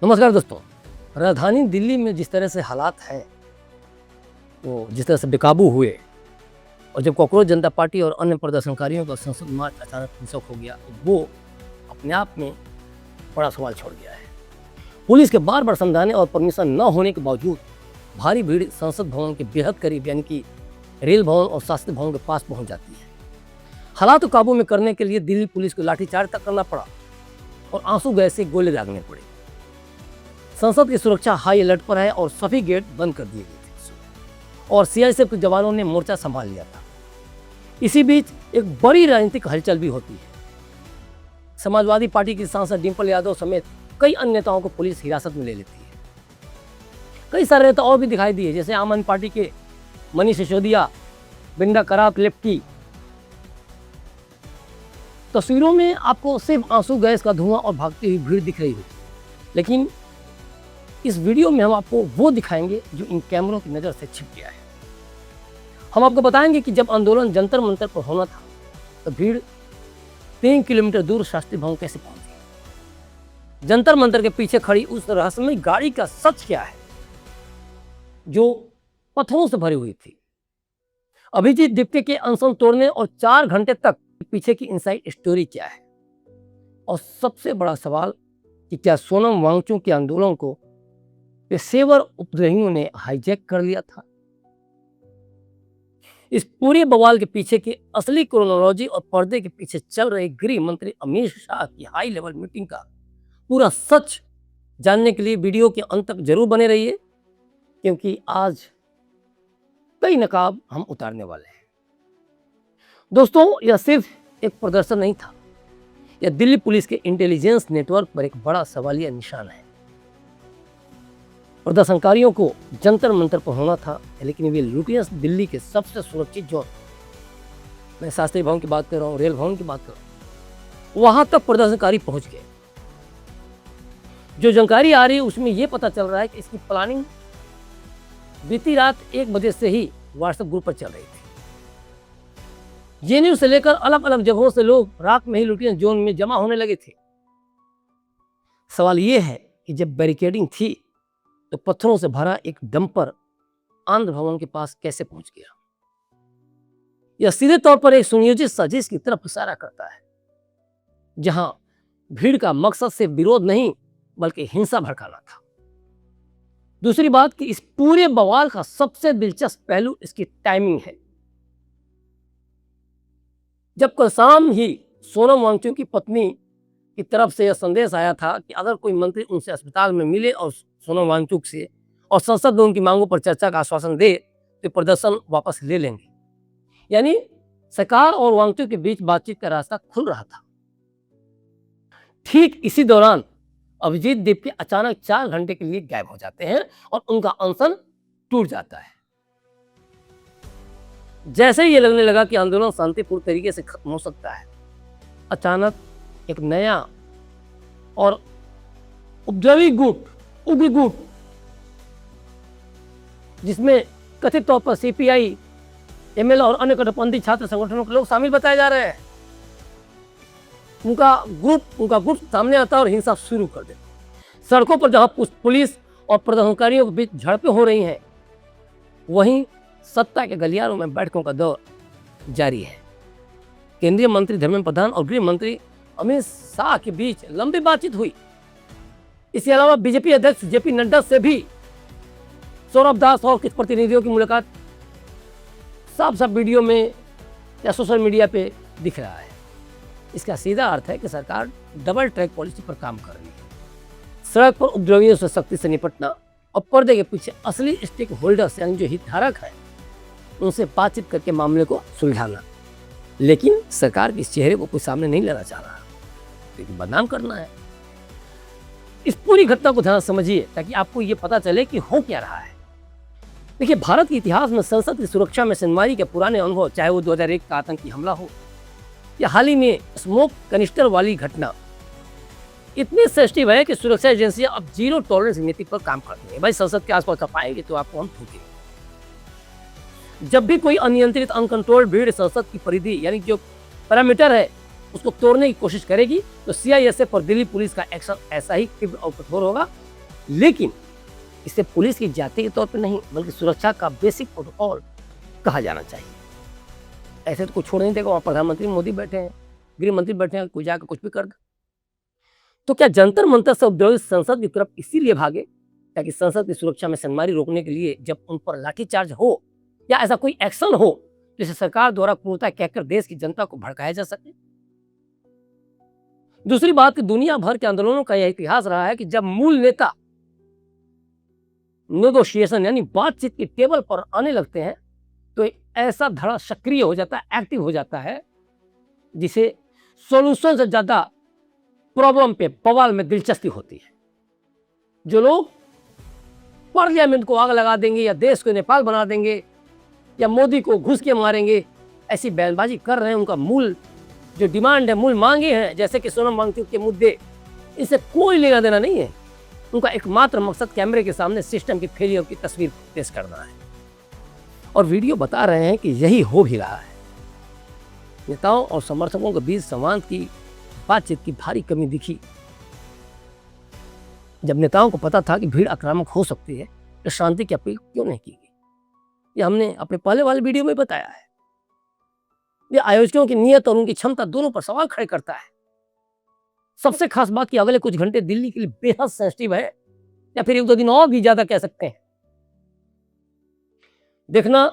नमस्कार दोस्तों। राजधानी दिल्ली में जिस तरह से हालात हैं, वो जिस तरह से बेकाबू हुए और जब कॉकरोच जनता पार्टी और अन्य प्रदर्शनकारियों का संसद मार्च अचानक हिंसक हो गया, तो वो अपने आप में बड़ा सवाल छोड़ गया है। पुलिस के बार बार समझाने और परमिशन न होने के बावजूद भारी भीड़ संसद भवन के बेहद करीब यानी कि रेल भवन और शास्त्री भवन के पास पहुंच जाती है। हालात को काबू में करने के लिए दिल्ली पुलिस को लाठीचार्ज तक करना पड़ा और आंसू गैस से गोले दागने पड़े। संसद की सुरक्षा हाई अलर्ट पर है और सभी गेट बंद कर दिए गए थे और सीआईएसएफ के जवानों ने मोर्चा संभाल लिया था। इसी बीच एक बड़ी राजनीतिक हलचल भी होती है। समाजवादी पार्टी की सांसद डिंपल यादव समेत कई अन्य नेताओं को पुलिस हिरासत में ले लेती है। कई सारे नेता और भी दिखाई दिए, जैसे आम आदमी पार्टी के मनीष सिसोदिया, बिंदा करात लेफ्टी। तस्वीरों में आपको सिर्फ आंसू गैस का धुआं और भागती हुई भीड़ दिख रही होगी, लेकिन इस वीडियो में हम आपको वो दिखाएंगे जो इन कैमरों की नज़र से छिप गया है। हम आपको बताएंगे कि जब आंदोलन जंतर मंतर पर होना था तो भीड़ 3 किलोमीटर दूर शास्त्री भवन कैसे पहुंची। जंतर मंतर के पीछे खड़ी उस रहस्यमय गाड़ी का सच क्या है जो पत्थरों से भरी हुई थी। अभिजीत दीप्ति के अनशन तोड़ने और 4 घंटे तक पीछे की इनसाइड स्टोरी क्या है, और सबसे बड़ा सवाल कि क्या सोनम वांगचुक के आंदोलन को पेशेवर उपद्रवियों ने हाईजैक कर लिया था। इस पूरे बवाल के पीछे की असली क्रोनोलॉजी और पर्दे के पीछे चल रहे गृह मंत्री अमित शाह की हाई लेवल मीटिंग का पूरा सच जानने के लिए वीडियो के अंत तक जरूर बने रहिए, क्योंकि आज कई नकाब हम उतारने वाले हैं। दोस्तों, यह सिर्फ एक प्रदर्शन नहीं था, यह दिल्ली पुलिस के इंटेलिजेंस नेटवर्क पर एक बड़ा सवालिया निशान है। प्रदर्शनकारियों को जंतर मंतर पर होना था, लेकिन वे लुटियंस दिल्ली के सबसे सुरक्षित जोन, मैं शास्त्री भवन की बात कर रहा हूँ, रेल भवन की बात कर रहा हूँ, वहां तक प्रदर्शनकारी पहुंच गए। जो जानकारी आ रही है उसमें यह पता चल रहा है कि इसकी प्लानिंग बीती रात 1 बजे से ही व्हाट्सएप ग्रुप पर चल रही थी। जेएनयू से लेकर अलग अलग जगहों से लोग रात में ही लुटियंस जोन में जमा होने लगे थे। सवाल यह है कि जब बैरिकेडिंग थी तो पत्थरों से भरा एक डंपर आंध्र भवन के पास कैसे पहुंच गया। यह सीधे तौर पर एक सुनियोजित साजिश की तरफ इशारा करता है, जहां भीड़ का मकसद सिर्फ विरोध नहीं बल्कि हिंसा भड़काना था। दूसरी बात कि इस पूरे बवाल का सबसे दिलचस्प पहलू इसकी टाइमिंग है। जब कल शाम ही सोनम वांगचुक की पत्नी की तरफ से यह संदेश आया था कि अगर कोई मंत्री उनसे अस्पताल में मिले और सोनम वांगचुक से और संसद में उनकी मांगों पर चर्चा का आश्वासन दे तो प्रदर्शन वापस ले लेंगे, यानी सरकार और वांगचुक के बीच बातचीत का रास्ता खुल रहा था। ठीक इसी दौरान अभिजीत दीप्ति अचानक 4 घंटे के लिए गायब हो जाते हैं और उनका अनशन टूट जाता है। जैसे ही ये लगने लगा कि आंदोलन शांतिपूर्ण तरीके से खत्म हो सकता है, अचानक एक नया और उपद्रवी गुट, उग्र गुट, जिसमें कथित तौर पर सीपीआई, एमएल और अन्य कट्टरपंथी छात्र संगठनों के लोग शामिल बताए जा रहे हैं, उनका ग्रुप सामने आता है और हिंसा शुरू कर देता। सड़कों पर जहां पुलिस और प्रदर्शनकारियों के बीच झड़पें हो रही हैं, वहीं सत्ता के गलियारों में बैठकों का दौर जारी है। केंद्रीय मंत्री धर्मेंद्र प्रधान और गृह मंत्री अमित शाह के बीच लंबी बातचीत हुई। इसके अलावा बीजेपी अध्यक्ष जेपी नड्डा से भी सौरभ दास और कुछ प्रतिनिधियों की मुलाकात साफ साफ वीडियो में या सोशल मीडिया पे दिख रहा है। इसका सीधा अर्थ है कि सरकार डबल ट्रैक पॉलिसी पर काम कर रही है। सड़क पर उपद्रवियों से सख्ती से निपटना और पर्दे के पीछे असली स्टेक होल्डर्स यानी जो हितधारक है उनसे बातचीत करके मामले को सुलझाना। लेकिन सरकार के इस चेहरे को कोई सामने नहीं लाना चाह रहा, लेकिन बदनाम करना है। इस पूरी घटना को ध्यान समझिए ताकि आपको ये पता चले कि हो क्या रहा है। देखिए, भारत के इतिहास में संसद की सुरक्षा में सिनवारी के पुराने अनुभव, चाहे वो 2001 का आतंकी हमला हो या हाल ही में स्मोक कनिस्टर वाली घटना, इतनी सेंसिटिव है कि सुरक्षा एजेंसियां अब जीरो टॉलरेंस नीति पर काम करती हैं। भाई, संसद के आसपास आप आएंगे तो आपको हम ठोकेंगे। जब भी कोई अनियंत्रित अनकंट्रोल्ड भीड़ संसद की परिधि यानी जो पैरामीटर है उसको तोड़ने की कोशिश करेगी तो सीआईएसएफ और दिल्ली पुलिस का एक्शन ऐसा ही तीव्र और कठोर होगा लेकिन इसे पुलिस की जाति के तौर पर नहीं बल्कि सुरक्षा का बेसिक प्रोटोकॉल कहा जाना चाहिए। ऐसे तो कोई छोड़ नहीं देगा, वहाँ प्रधानमंत्री मोदी बैठे हैं, गृह मंत्री बैठे हैं, कोई जाकर कुछ भी कर दे। तो क्या जंतर मंतर से उपद्रवित संसद की तरफ इसीलिए भागे ताकि संसद की सुरक्षा में सनमारी रोकने के लिए जब उन पर लाठीचार्ज हो या ऐसा कोई एक्शन हो जिसे सरकार द्वारा क्रूरता कहकर देश की जनता को भड़काया जा सके? दूसरी बात कि दुनिया भर के आंदोलनों का यह इतिहास रहा है कि जब मूल नेता नेगोशिएशन यानी बातचीत की टेबल पर आने लगते हैं तो ऐसा धड़ा सक्रिय हो जाता है, एक्टिव हो जाता है, जिसे सॉल्यूशन से ज्यादा प्रॉब्लम पे बवाल में दिलचस्पी होती है। जो लोग पार्लियामेंट को आग लगा देंगे या देश को नेपाल बना देंगे या मोदी को घुस के मारेंगे, ऐसी बयानबाजी कर रहे हैं, उनका मूल जो डिमांड है, मूल मांगे हैं, जैसे कि सोनम वांगचुक के मुद्दे, इससे कोई लेना देना नहीं है। उनका एकमात्र मकसद कैमरे के सामने सिस्टम की फेलियर की तस्वीर पेश करना है और वीडियो बता रहे हैं कि यही हो भी रहा है। नेताओं और समर्थकों के बीच संवाद की बातचीत की भारी कमी दिखी। जब नेताओं को पता था कि भीड़ आक्रामक हो सकती है तो शांति की अपील क्यों नहीं की गई? ये हमने अपने पहले वाले वीडियो में बताया है। ये आयोजकों की नीयत और उनकी क्षमता दोनों पर सवाल खड़े करता है। सबसे खास बात कि अगले कुछ घंटे दिल्ली के लिए बेहद सेंसिटिव है, या फिर 1-2 दिन और भी ज्यादा कह सकते हैं। देखना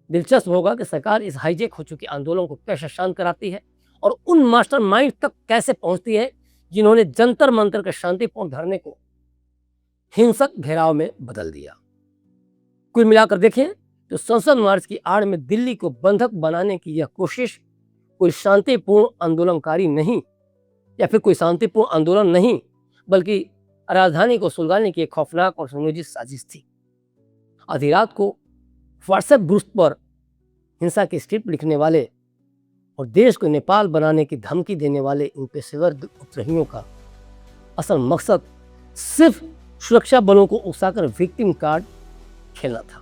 दिलचस्प होगा कि सरकार इस हाईजेक हो चुके आंदोलन को कैसे शांत कराती है और उन मास्टरमाइंड तक कैसे पहुंचती है जिन्होंने जंतर मंतर के शांतिपूर्ण धरने को हिंसक घेराव में बदल दिया। कुल मिलाकर देखें तो संसद मार्च की आड़ में दिल्ली को बंधक बनाने की यह कोशिश कोई शांतिपूर्ण आंदोलनकारी नहीं या फिर कोई शांतिपूर्ण आंदोलन नहीं, बल्कि राजधानी को सुलगाने की एक खौफनाक और सुनियोजित साजिश थी। आधी रात को व्हाट्सएप ग्रुप पर हिंसा की स्क्रिप्ट लिखने वाले और देश को नेपाल बनाने की धमकी देने वाले इन पेशेवर उपद्रवियों का असल मकसद सिर्फ सुरक्षा बलों को उकसाकर विक्टिम कार्ड खेलना था।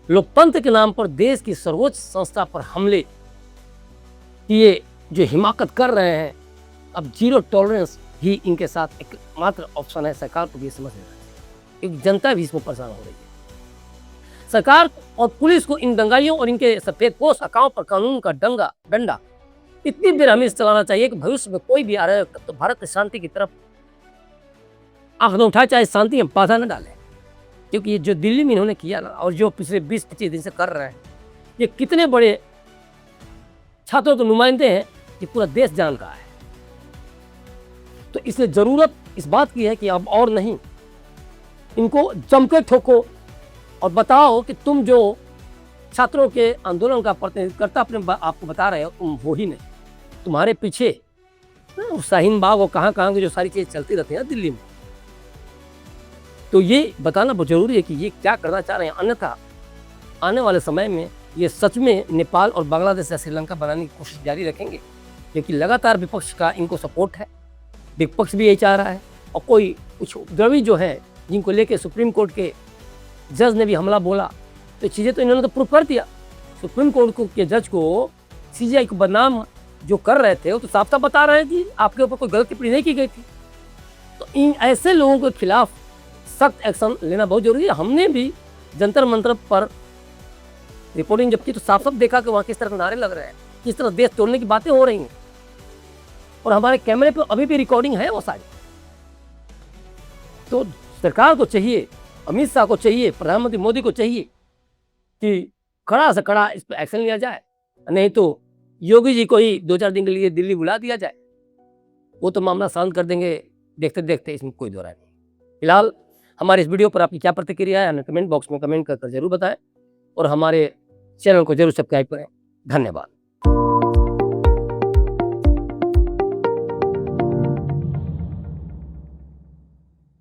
लोकतंत्र के नाम पर देश की सर्वोच्च संस्था पर हमले की ये जो हिमाकत कर रहे हैं, अब जीरो टॉलरेंस ही इनके साथ एक मात्र ऑप्शन है। सरकार को भी समझ लेना चाहिए, एक जनता भी इसमें परेशान हो रही है। सरकार और पुलिस को इन दंगाइयों और इनके सफेदपोश अकाओं पर कानून का डंडा इतनी देर हमें चलाना चाहिए कि भविष्य में कोई भी आ रहा है तो भारत की शांति की तरफ आंख न उठाए, चाहे शांति में बाधा न डाले। क्योंकि ये जो दिल्ली में इन्होंने किया ना, और जो पिछले 20-25 दिन से कर रहे हैं, ये कितने बड़े छात्रों के नुमाइंदे हैं, ये पूरा देश जान रहा है। तो इसलिए जरूरत इस बात की है कि अब और नहीं, इनको जमकर ठोको और बताओ कि तुम जो छात्रों के आंदोलन का प्रतिनिधित्व अपने आपको बता रहे हो, तुम वो ही नहीं, तुम्हारे पीछे शाहीन बाग और कहाँ की जो सारी चीजें चलती रहती है दिल्ली में, तो ये बताना बहुत जरूरी है कि ये क्या करना चाह रहे हैं। अन्यथा आने वाले समय में ये सच में नेपाल और बांग्लादेश या श्रीलंका बनाने की कोशिश जारी रखेंगे, क्योंकि लगातार विपक्ष का इनको सपोर्ट है, विपक्ष भी यही चाह रहा है। और कोई कुछ उपद्रवी जो है जिनको लेके सुप्रीम कोर्ट के जज ने भी हमला बोला, तो चीज़ें तो इन्होंने तो प्रूफ कर दिया। सुप्रीम कोर्ट के जज को सीजीआई को बदनाम जो कर रहे थे वो तो साफ साफ बता रहे हैं कि आपके ऊपर कोई गलत टिप्पणी नहीं की गई थी। तो इन ऐसे लोगों के खिलाफ सख्त एक्शन लेना बहुत जरूरी है। हमने भी जंतर मंतर पर रिपोर्टिंग जब की तो साफ साफ देखा कि वहाँ किस तरह नारे लग रहे हैं, किस तरह देश तोड़ने की बातें हो रही हैं, और हमारे कैमरे पर अभी भी रिकॉर्डिंग है वो सारी। तो सरकार को चाहिए, अमित शाह को चाहिए, प्रधानमंत्री मोदी को चाहिए कि कड़ा से कड़ा इस पर एक्शन लिया जाए, नहीं तो योगी जी को ही 2-4 दिन के लिए दिल्ली बुला दिया जाए, वो तो मामला शांत कर देंगे देखते देखते, इसमें कोई दो राय नहीं। फिलहाल हमारे इस वीडियो पर आपकी क्या प्रतिक्रिया है, हमें कमेंट बॉक्स में कमेंट कर जरूर बताएं और हमारे चैनल को जरूर सब्सक्राइब करें। धन्यवाद।